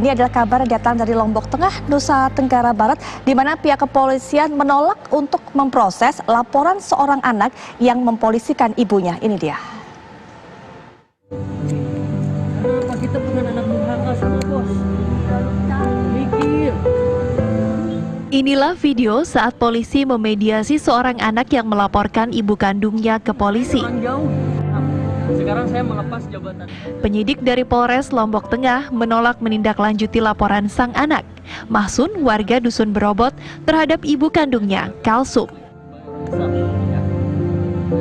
Ini adalah kabar yang datang dari Lombok Tengah, Nusa Tenggara Barat, di mana pihak kepolisian menolak untuk memproses laporan seorang anak yang mempolisikan ibunya. Ini dia. Kenapa kita punya anak durhaka semua, bos? Mikir. Inilah video saat polisi memediasi seorang anak yang melaporkan ibu kandungnya ke polisi. Sekarang saya melepas jabatan. Penyidik dari Polres Lombok Tengah menolak menindaklanjuti laporan sang anak, Mahsun, warga Dusun Berobot, terhadap ibu kandungnya, Kalsum.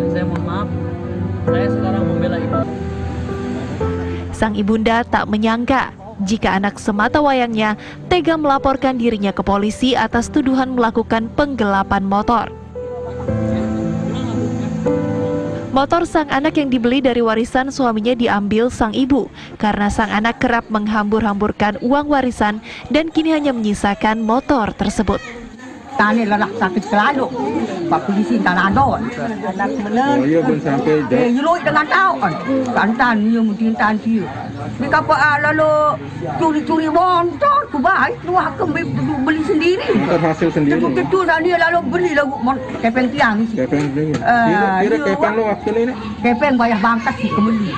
Saya mohon maaf, saya sekarang membela ibu. Sang ibunda tak menyangka jika anak sematawayangnya tega melaporkan dirinya ke polisi atas tuduhan melakukan penggelapan motor. Motor sang anak yang dibeli dari warisan suaminya diambil sang ibu karena sang anak kerap menghambur-hamburkan uang warisan dan kini hanya menyisakan motor tersebut. Tani lelah sakit selalu, Pak Polisi tanah adon. Anak benar. Oh iya belum sampai dah. Yului dengan tahun, kantan dia mungkin tan dia. Mereka apa lalu curi-curi motor, ku baik tu aku beli sendiri. Motor hasil sendiri. Betul dah dia lalu beli lagu kepeng tiang ni. Kepeng sendiri. Kira kepeng lo waktu ni? Kepeng bayar bangkat si kembali.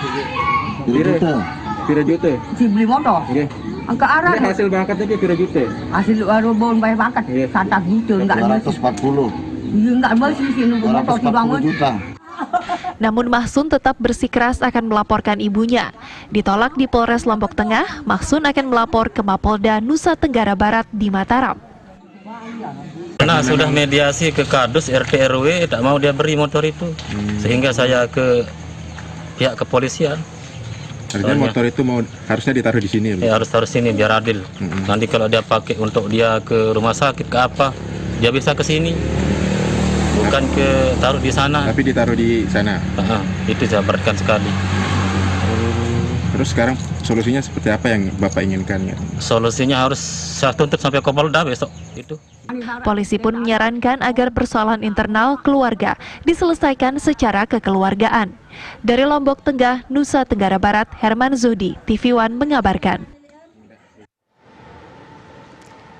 Kira juta. Si beli motor. Okey. Angka arah. Ini hasil bangkat ni kira juta. Hasil robon bayar bangkat. Santak juta enggak mesti. 240. Ya enggak mesti sini motor dibangun. 240 juta. Namun Mahsun tetap bersikeras akan melaporkan ibunya. Ditolak di Polres Lombok Tengah, Mahsun akan melapor ke Mapolda Nusa Tenggara Barat di Mataram. Karena sudah mediasi ke Kadus RT RW, tak mau dia beri motor itu, sehingga saya ke pihak kepolisian. Artinya motor itu harusnya ditaruh di sini. Ya, harus taruh sini biar adil. Nanti kalau dia pakai untuk dia ke rumah sakit ke apa, dia bisa ke sini, bukan ke taruh di sana. Tapi ditaruh di sana. Itu saya beratkan sekali. Terus sekarang solusinya seperti apa yang Bapak inginkan? Ya? Solusinya harus saya tuntut sampai ke Polda besok itu. Polisi pun menyarankan agar persoalan internal keluarga diselesaikan secara kekeluargaan. Dari Lombok Tengah, Nusa Tenggara Barat, Herman Zudi, TV One mengabarkan.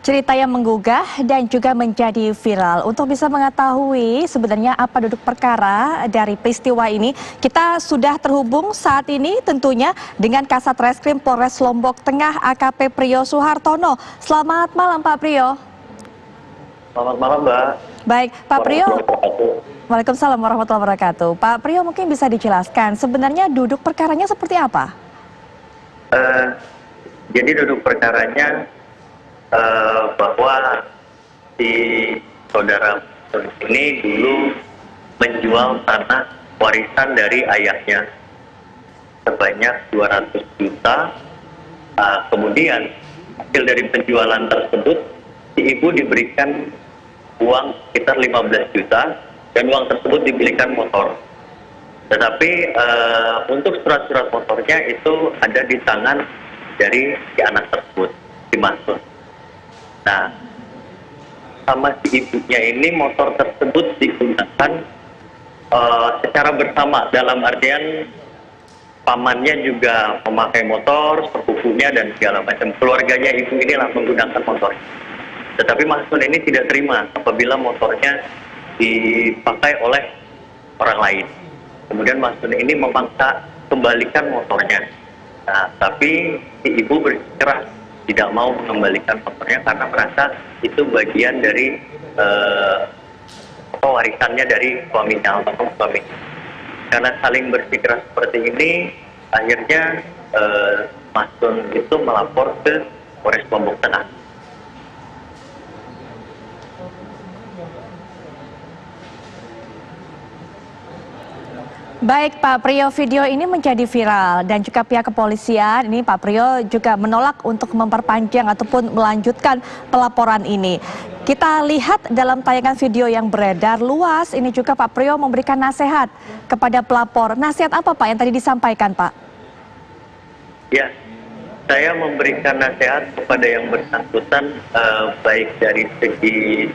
Cerita yang menggugah dan juga menjadi viral. Untuk bisa mengetahui sebenarnya apa duduk perkara dari peristiwa ini, kita sudah terhubung saat ini tentunya dengan Kasat Reskrim Polres Lombok Tengah AKP Priyo Suhartono. Selamat malam Pak Priyo. Selamat malam Mbak. Baik Pak Priyo. Waalaikumsalam warahmatullahi wabarakatuh. Pak Priyo mungkin bisa dijelaskan sebenarnya duduk perkaranya seperti apa? Jadi duduk perkaranya bahwa si saudara ini dulu menjual tanah warisan dari ayahnya sebanyak 200 juta. Kemudian hasil dari penjualan tersebut si ibu diberikan uang sekitar 15 juta dan uang tersebut dibelikan motor. Tetapi untuk surat-surat motornya itu ada di tangan dari si anak tersebut, si Mahsun. Nah, sama si ibunya ini motor tersebut digunakan secara bersama, dalam artian pamannya juga memakai motor, sepupunya dan segala macam. Keluarganya ibu inilah menggunakan motor. Tetapi Mahsun ini tidak terima apabila motornya dipakai oleh orang lain. Kemudian Mahsun ini memaksa kembalikan motornya. Nah, tapi si ibu bersikeras tidak mau mengembalikan motornya karena merasa itu bagian dari warisannya dari suaminya atau suaminya. Karena saling bersikeras seperti ini, akhirnya Mahsun itu melapor ke Polres Lombok Tengah. Baik Pak Priyo, video ini menjadi viral dan juga pihak kepolisian ini Pak Priyo juga menolak untuk memperpanjang ataupun melanjutkan pelaporan ini. Kita lihat dalam tayangan video yang beredar luas, ini juga Pak Priyo memberikan nasihat kepada pelapor. Nasihat apa Pak yang tadi disampaikan Pak? Ya, saya memberikan nasihat kepada yang bersangkutan baik dari segi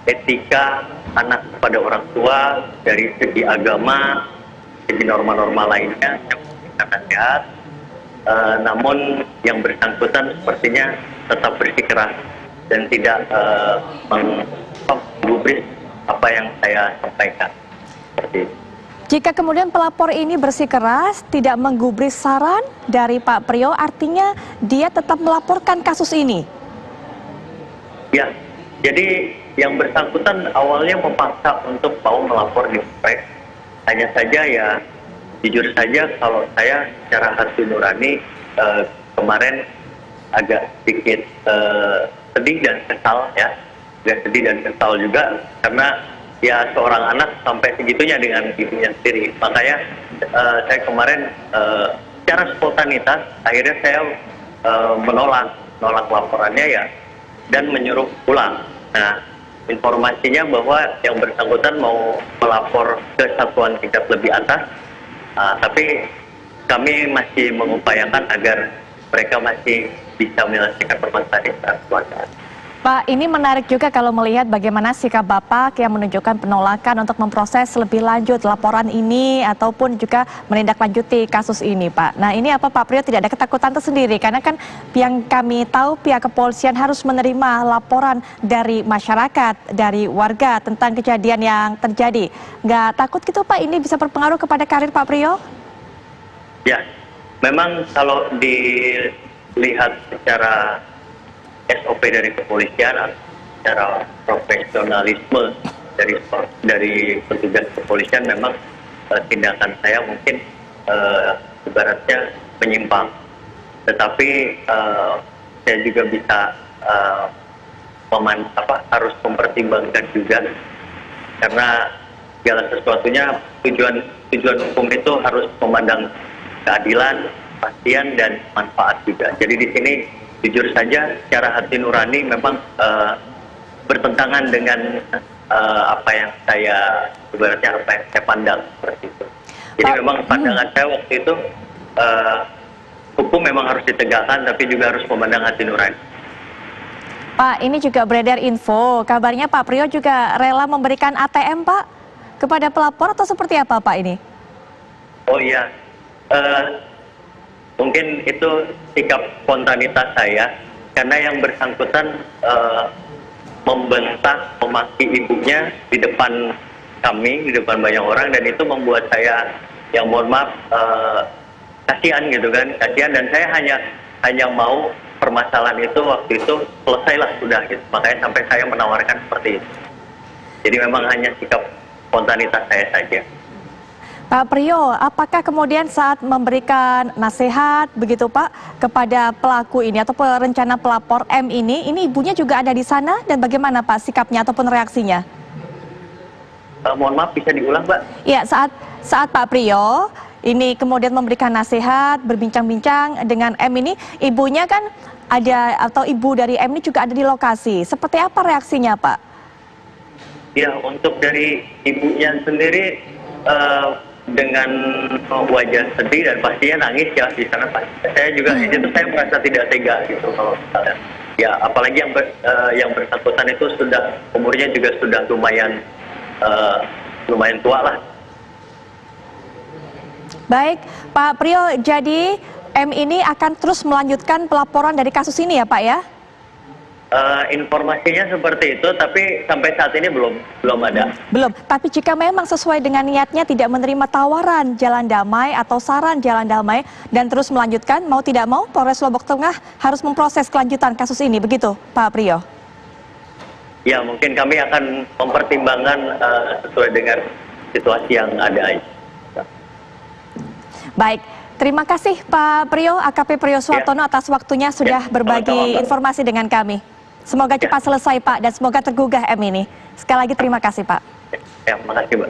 etika anak kepada orang tua, dari segi agama, segi norma-norma lainnya, saya memberikan nasihat namun yang bersangkutan sepertinya tetap bersikeras dan tidak menggubris apa yang saya sampaikan. Seperti itu. Jika kemudian pelapor ini bersikeras, tidak menggubris saran dari Pak Priyo, artinya dia tetap melaporkan kasus ini? Ya, jadi yang bersangkutan awalnya memaksa untuk mau melapor di Polres. Hanya saja ya, jujur saja kalau saya secara hati nurani kemarin agak sedikit sedih dan kesal ya. Agak sedih dan kesal juga karena ya seorang anak sampai segitunya dengan ibunya sendiri. Makanya saya kemarin secara spontanitas akhirnya saya menolak laporannya ya dan menyuruh pulang. Nah, informasinya bahwa yang bersangkutan mau melapor ke satuan tingkat lebih atas, tapi kami masih mengupayakan agar mereka masih bisa menyelesaikan permasalahan keluarga. Pak, ini menarik juga kalau melihat bagaimana sikap Bapak yang menunjukkan penolakan untuk memproses lebih lanjut laporan ini ataupun juga menindaklanjuti kasus ini, Pak. Nah, ini apa Pak Priyo tidak ada ketakutan tersendiri? Karena kan yang kami tahu pihak kepolisian harus menerima laporan dari masyarakat, dari warga tentang kejadian yang terjadi. Nggak takut gitu Pak, ini bisa berpengaruh kepada karir Pak Priyo? Ya, memang kalau dilihat secara SOP dari kepolisian, secara profesionalisme dari petugas kepolisian, memang tindakan saya mungkin ibaratnya menyimpang. Tetapi saya juga bisa harus mempertimbangkan juga, karena segala sesuatunya tujuan hukum itu harus memandang keadilan, kepastian dan manfaat juga. Jadi di sini jujur saja secara hati nurani memang bertentangan dengan apa yang saya pandang seperti itu. Jadi memang pandangan saya waktu itu hukum memang harus ditegakkan tapi juga harus memandang hati nurani. Pak, ini juga beredar info, kabarnya Pak Priyo juga rela memberikan ATM Pak kepada pelapor atau seperti apa Pak ini? Oh iya, mungkin itu sikap spontanitas saya, karena yang bersangkutan membentak, memaki ibunya di depan kami, di depan banyak orang, dan itu membuat saya, yang mohon maaf, kasihan gitu kan, kasihan, dan saya hanya mau permasalahan itu waktu itu selesailah sudah gitu, makanya sampai saya menawarkan seperti itu. Jadi memang hanya sikap spontanitas saya saja. Pak Priyo, apakah kemudian saat memberikan nasihat begitu Pak kepada pelaku ini atau rencana pelapor M ini ibunya juga ada di sana dan bagaimana Pak sikapnya ataupun reaksinya? Mohon maaf, bisa diulang Mbak? Ya, saat Pak Priyo ini kemudian memberikan nasihat, berbincang-bincang dengan M ini, ibunya kan ada atau ibu dari M ini juga ada di lokasi. Seperti apa reaksinya Pak? Ya, untuk dari ibunya sendiri dengan wajah sedih dan pastinya nangis ya di sana Pak. Saya juga di situ saya merasa tidak tega gitu kalau misalnya. Ya apalagi yang bersangkutan itu sudah umurnya juga sudah lumayan tua lah. Baik, Pak Priyo, jadi M ini akan terus melanjutkan pelaporan dari kasus ini ya Pak ya? Informasinya seperti itu, tapi sampai saat ini belum ada. Belum, tapi jika memang sesuai dengan niatnya tidak menerima tawaran jalan damai atau saran jalan damai dan terus melanjutkan, mau tidak mau Polres Lombok Tengah harus memproses kelanjutan kasus ini, begitu Pak Priyo? Ya, mungkin kami akan mempertimbangkan sesuai dengan situasi yang ada. Baik, terima kasih Pak Priyo, AKP Priyo Suartono atas waktunya sudah berbagi informasi dengan kami. Semoga cepat selesai Pak dan semoga tergugah M ini. Sekali lagi terima kasih Pak. Ya, makasih Mbak.